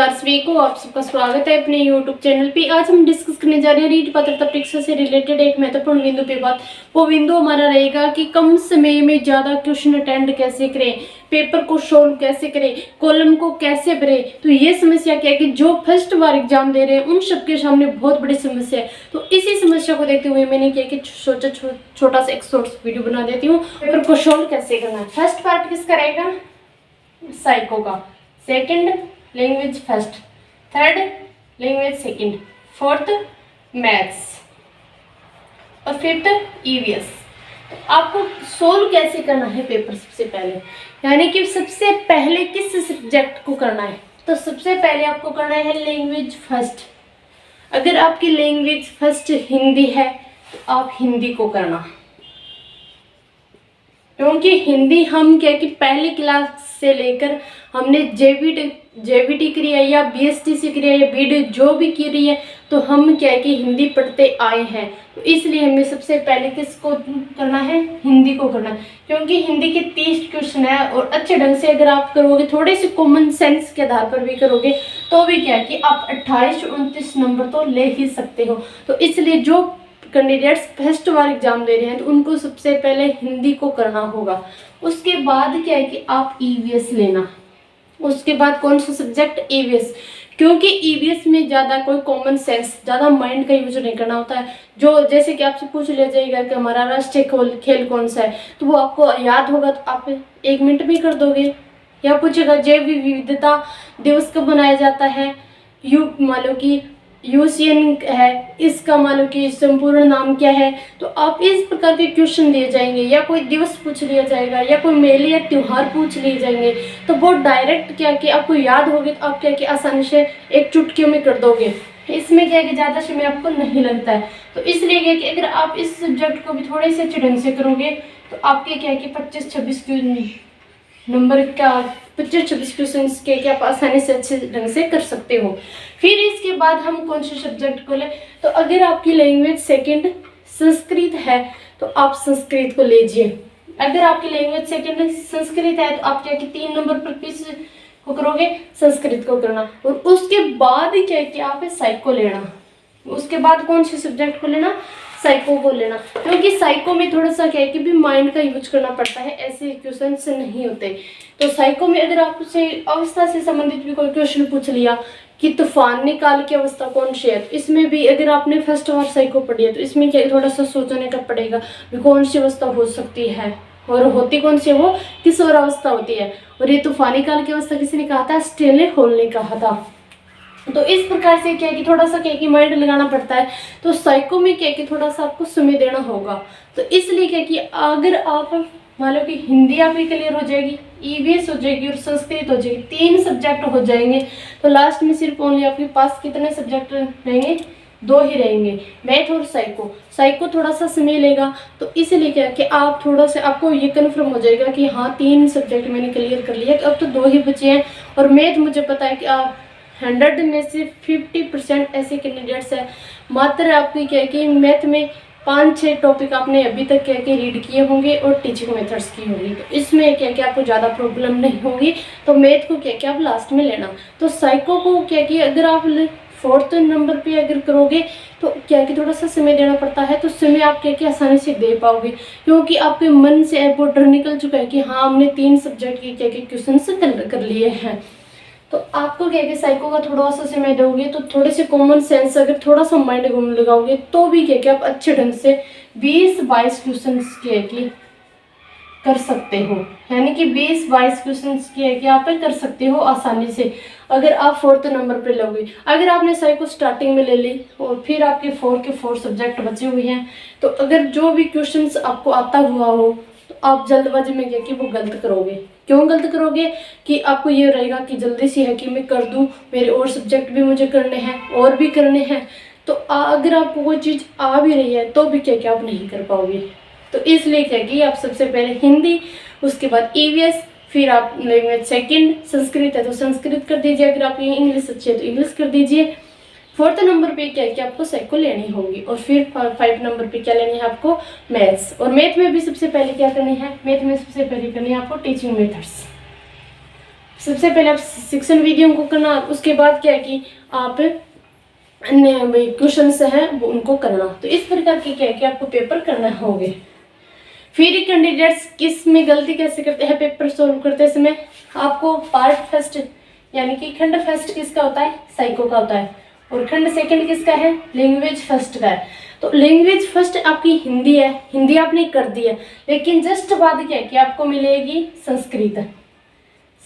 नमस्कार सभी को, आप सबका स्वागत है अपने YouTube चैनल पे। आज हम डिस्कस करने जा रहे हैं रीट पात्रता परीक्षा से रिलेटेड एक महत्वपूर्ण बिंदु पे बात। वो बिंदु हमारा रहेगा कि कम समय में ज्यादा क्वेश्चन अटेंड कैसे करें, पेपर को सोल्व कैसे करें, कॉलम को कैसे भरें। तो ये समस्या क्या है कि जो फर्स्ट बार एग्जाम दे रहे हैं उन सबके सामने बहुत बड़ी समस्या है। तो इसी समस्या को देखते हुए मैंने क्या कि सोचा छोटा सा एक शॉर्ट वीडियो बना देती हूँ, पेपर को सोल्व कैसे करना है। फर्स्ट पार्ट किसका रहेगा? साइको का। Second language first, third language second, fourth maths और फिफ्थ ईवीएस। आपको सोल्व कैसे करना है पेपर सबसे पहले, यानी कि सबसे पहले किस सब्जेक्ट को करना है? तो सबसे पहले आपको करना है लैंग्वेज फर्स्ट। अगर आपकी लैंग्वेज फर्स्ट हिंदी है तो आप हिंदी को करना, क्योंकि हिंदी हम क्या कि पहली क्लास से लेकर हमने जेबीटी करी है या बीएसटीसी करी है या बीडी जो भी करी है, तो हम क्या है कि हिंदी पढ़ते आए हैं। तो इसलिए हमें सबसे पहले किसको करना है? हिंदी को करना है, क्योंकि हिंदी के 30 क्वेश्चन है और अच्छे ढंग से अगर आप करोगे, थोड़े से कॉमन सेंस के आधार पर भी करोगे, तो भी क्या है कि आप 28-29 नंबर तो ले ही सकते हो। तो इसलिए जो कैंडिडेट्स फर्स्ट बार एग्जाम दे रहे हैं तो उनको सबसे पहले हिंदी को करना होगा। उसके बाद क्या है कि आप ईवीएस लेना। उसके बाद कौन सा सब्जेक्ट? ईवीएस, क्योंकि ईवीएस में ज़्यादा कोई कॉमन सेंस, ज़्यादा माइंड का यूज नहीं करना होता है। जो जैसे कि आपसे पूछ लिया जाएगा कि हमारा राष्ट्रीय खेल कौन सा है, तो वो आपको याद होगा तो आप 1 मिनट में कर दोगे। या पूछेगा जैव विविधता दिवस कब मनाया जाता है, मान लो कि यूसीएन है, इसका मान लो कि संपूर्ण नाम क्या है। तो आप इस प्रकार के क्वेश्चन दिए जाएंगे, या कोई दिवस पूछ लिया जाएगा, या कोई मेले या त्योहार पूछ लिए जाएंगे, तो बहुत डायरेक्ट क्या कि आपको याद होगी तो आप क्या कि आसानी से एक चुटकियों में कर दोगे। इसमें क्या कि ज़्यादा समय आपको नहीं लगता है। तो इसलिए क्या कि अगर आप इस सब्जेक्ट को भी थोड़े से अच्छे ढंग से करोगे तो आपके क्या कि 25-26 नंबर का 25-26 क्वेश्चन के आप आसानी से अच्छे ढंग से कर सकते हो। फिर इसके बाद हम कौन से सब्जेक्ट को लें? तो अगर आपकी लैंग्वेज सेकंड संस्कृत है तो आप संस्कृत को लीजिए। अगर आपकी लैंग्वेज सेकंड संस्कृत है तो आप क्या कि 3 नंबर पर किस को करोगे? संस्कृत को करना। और उसके बाद क्या कि आप साइको लेना। उसके बाद कौन से सब्जेक्ट को लेना? साइको को लेना, क्योंकि साइको में थोड़ा सा क्या है कि भी माइंड का यूज करना पड़ता है, ऐसे क्वेश्चन से नहीं होते। तो साइको में अगर आपसे अवस्था से संबंधित भी कोई क्वेश्चन पूछ लिया कि तूफान काल की अवस्था कौन सी है, तो इसमें भी अगर आपने फर्स्ट बार साइको पढ़ी है तो इसमें क्या थोड़ा सा सोचने का पड़ेगा भी कौन सी अवस्था हो सकती है और होती कौन सी, वो किशोर अवस्था होती है। और ये तूफानी काल की अवस्था किसी ने कहा था? स्टेनले हॉल ने कहा था। तो इस प्रकार से क्या है कि थोड़ा सा क्या कि माइंड लगाना पड़ता है। तो साइको में क्या है कि थोड़ा सा आपको समय देना होगा। तो इसलिए क्या कि अगर आप मान लो कि हिंदी आपकी क्लियर हो जाएगी, ईवीएस हो जाएगी और संस्कृत हो जाएगी, 3 सब्जेक्ट हो जाएंगे, तो लास्ट में सिर्फ ओनली आपके पास कितने सब्जेक्ट रहेंगे? 2 ही रहेंगे, मैथ और साइको। साइको थोड़ा सा समय लेगा, तो इसलिए क्या कि आप थोड़ा सा आपको ये कन्फर्म हो जाएगा कि हाँ 3 सब्जेक्ट मैंने क्लियर कर लिया, अब तो 2 ही बचे हैं। और मैथ मुझे पता है कि आप 100 में से 50% ऐसे कैंडिडेट्स हैं, मात्र आपकी क्या कि मैथ में 5-6 टॉपिक आपने अभी तक क्या कि रीड किए होंगे और टीचिंग मेथड्स की होगी। तो इसमें क्या कि आपको ज़्यादा प्रॉब्लम नहीं होगी। तो मैथ को क्या कि आप लास्ट में लेना। तो साइको को क्या कि अगर आप 4th नंबर पे अगर करोगे तो क्या कि थोड़ा सा समय देना पड़ता है। तो समय आप क्या कि आसानी से दे पाओगे, क्योंकि आपके मन से वो डर निकल चुका है कि हाँ हमने 3 सब्जेक्ट के क्या कि क्वेश्चन कर लिए हैं। तो आपको क्या कि साइको का थोड़ा सा समय दोगे तो थोड़े से कॉमन सेंस, अगर थोड़ा सा माइंड घूम लगाओगे तो भी क्या कि आप अच्छे ढंग से 20-22 क्वेश्चन क्या कि कर सकते हो। यानी कि 20-22 क्वेश्चन क्या कि आप कर सकते हो आसानी से, अगर आप 4th नंबर पे लोगे। अगर आपने साइको स्टार्टिंग में ले ली और फिर आपके 4 सब्जेक्ट बचे हुए हैं, तो अगर जो भी क्वेश्चन आपको आता हुआ हो तो आप जल्दबाजी में क्या कि वो गलत करोगे। क्यों गलत करोगे? कि आपको ये रहेगा कि जल्दी से है कि मैं कर दूं, मेरे और सब्जेक्ट भी मुझे करने हैं और भी करने हैं। तो अगर आपको कोई चीज़ आ भी रही है तो भी क्या क्या आप नहीं कर पाओगे। तो इसलिए क्या कि आप सबसे पहले हिंदी, उसके बाद ईवीएस, फिर आप लैंग्वेज सेकंड संस्कृत है तो संस्कृत कर दीजिए, अगर आपकी इंग्लिश अच्छी है तो इंग्लिश कर दीजिए। 4th नंबर पे क्या है कि आपको साइको लेनी होगी। और फिर 5 नंबर पे क्या लेनी है आपको? मैथ्स। और मैथ में भी सबसे पहले क्या करनी है? मैथ में सबसे पहले करनी है आपको टीचिंग मेथड्स। सबसे पहले आप सेक्शन वीडियो को करना, उसके बाद क्या है कि आप अन्य क्वेश्चन हैं वो उनको करना। तो इस प्रकार के क्या है कि आपको पेपर करना होंगे। फिर कैंडिडेट्स किस में गलती कैसे करते हैं पेपर सॉल्व करते समय। आपको पार्ट फर्स्ट यानी कि खंड फर्स्ट किसका होता है, साइको का होता है, और खंड सेकंड किसका है, लैंग्वेज फर्स्ट का है। तो लैंग्वेज फर्स्ट आपकी हिंदी है, हिंदी आपने कर दी है, लेकिन जस्ट बाद क्या है कि आपको मिलेगी संस्कृत,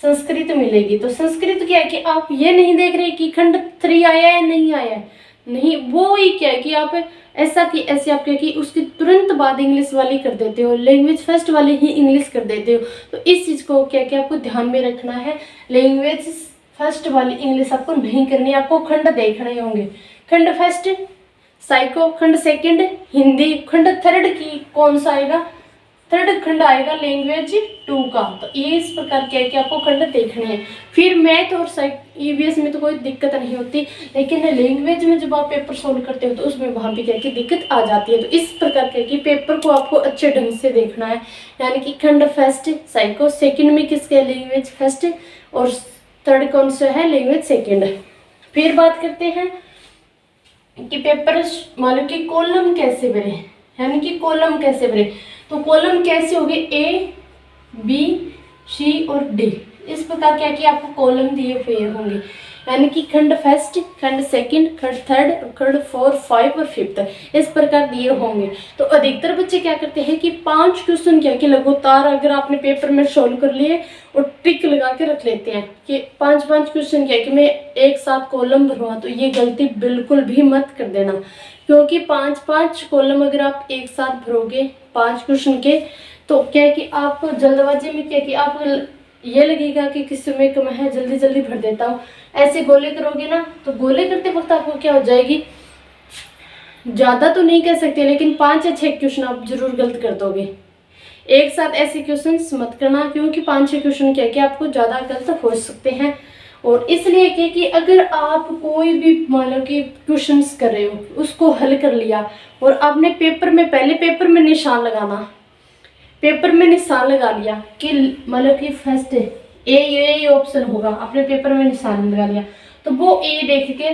संस्कृत मिलेगी। तो संस्कृत क्या है कि आप ये नहीं देख रहे कि खंड 3 आया है नहीं आया है, नहीं, वो ही क्या है कि आप ऐसा कि ऐसे आप क्या कि उसके तुरंत बाद इंग्लिश वाली कर देते हो, लैंग्वेज फर्स्ट वाली ही इंग्लिश कर देते हो। तो इस चीज़ को क्या कि आपको ध्यान में रखना है, लैंग्वेज फर्स्ट वाली इंग्लिश आपको नहीं करनी, आपको खंड देखने होंगे। खंड फर्स्ट साइको, खंड सेकंड हिंदी, खंड थर्ड की कौन सा आएगा, थर्ड खंड आएगा लैंग्वेज 2 का। तो ये इस प्रकार क्या है कि आपको खंड देखने हैं। फिर मैथ और ईवीएस में तो कोई दिक्कत नहीं होती, लेकिन लैंग्वेज में जब आप पेपर सोल्व करते हो तो उसमें वहाँ पे क्या कि दिक्कत आ जाती है। तो इस प्रकार क्या कि पेपर को आपको अच्छे ढंग से देखना है, यानी कि खंड फर्स्ट साइको, सेकंड में किसके लैंग्वेज फर्स्ट, और थर्ड कौन सा है लैंग्वेज सेकंड। फिर बात करते हैं कि पेपर मालूम कि कॉलम कैसे भरे, यानी कि कॉलम कैसे भरे। तो कॉलम कैसे होंगे, ए बी सी और डी, इस प्रकार क्या कि आपको कॉलम दिए हुए होंगे, यानी कि खंड फर्स्ट, खंड सेकंड, खंड थर्ड, खंड 4, 5 और 5 इस प्रकार दिए होंगे। तो अधिकतर बच्चे क्या करते हैं कि 5 क्वेश्चन क्या कि लगातार अगर आपने पेपर में सोल्व कर लिए और टिक लगा के रख लेते हैं कि 5-5 क्वेश्चन क्या कि मैं एक साथ कॉलम भरूँगा। तो ये गलती बिल्कुल भी मत कर देना, क्योंकि 5-5 कॉलम अगर आप एक साथ भरोगे 5 क्वेश्चन के, तो क्या है कि आप जल्दबाजी में क्या कि आप ये लगेगा कि किस समय कम है, जल्दी जल्दी भर देता हूँ। ऐसे गोले करोगे ना, तो गोले करते वक्त आपको क्या हो जाएगी, ज़्यादा तो नहीं कह सकते, लेकिन 5 या 6 क्वेश्चन आप जरूर गलत कर दोगे। एक साथ ऐसे क्वेश्चन मत करना, क्योंकि 5-6 क्वेश्चन क्या कि आपको ज़्यादा गलत हो सकते हैं। और इसलिए क्या कि अगर आप कोई भी मान लो कि क्वेश्चंस कर रहे हो, उसको हल कर लिया और आपने पेपर में पहले पेपर में निशान लगाना, पेपर में निशान लगा लिया कि मतलब कि फर्स्ट ये ऑप्शन होगा, आपने पेपर में निशान लगा लिया, तो वो ए देख के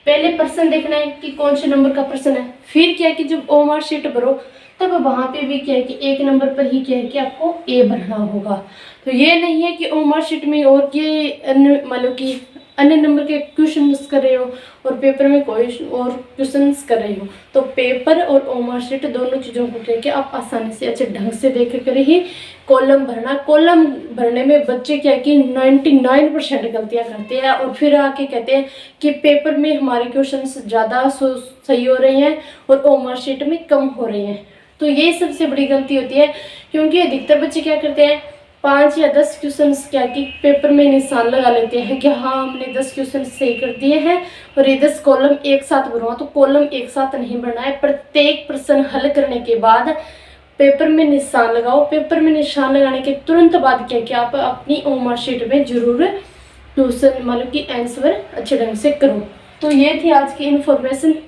पहले प्रश्न देखना है कि कौन से नंबर का प्रश्न है। फिर क्या है कि जब ओमर शीट भरो तब वहाँ पे भी क्या है कि 1 नंबर पर ही क्या है कि आपको ए भरना होगा। तो ये नहीं है कि ओमर शीट में और के अन्य मतलब कि अन्य नंबर के क्वेश्चंस कर रहे हो और पेपर में कोई और क्वेश्चंस कर रहे हो। तो पेपर और ओमर शीट दोनों चीज़ों को क्या कि आप आसानी से अच्छे ढंग से देख कर ही कॉलम भरना। कॉलम भरने में बच्चे क्या कि 99% गलतियां करते हैं और फिर आके कहते हैं कि पेपर में हमारे क्वेश्चंस ज़्यादा सही हो रहे हैं और ओमर शीट में कम हो रहे हैं। तो ये सबसे बड़ी गलती होती है, क्योंकि अधिकतर बच्चे क्या करते हैं 5 या 10 क्वेश्चन क्या कि पेपर में निशान लगा लेते हैं कि हाँ हमने 10 क्वेश्चन सही कर दिए हैं और ये 10 कॉलम एक साथ भरूँगा। तो कॉलम एक साथ नहीं भरना है, प्रत्येक प्रश्न हल करने के बाद पेपर में निशान लगाओ। पेपर में निशान लगाने के तुरंत बाद क्या कि आप अपनी ओमर शीट में जरूर क्वेश्चन मतलब कि आंसर अच्छे ढंग से करो। तो ये थी आज की इन्फॉर्मेशन।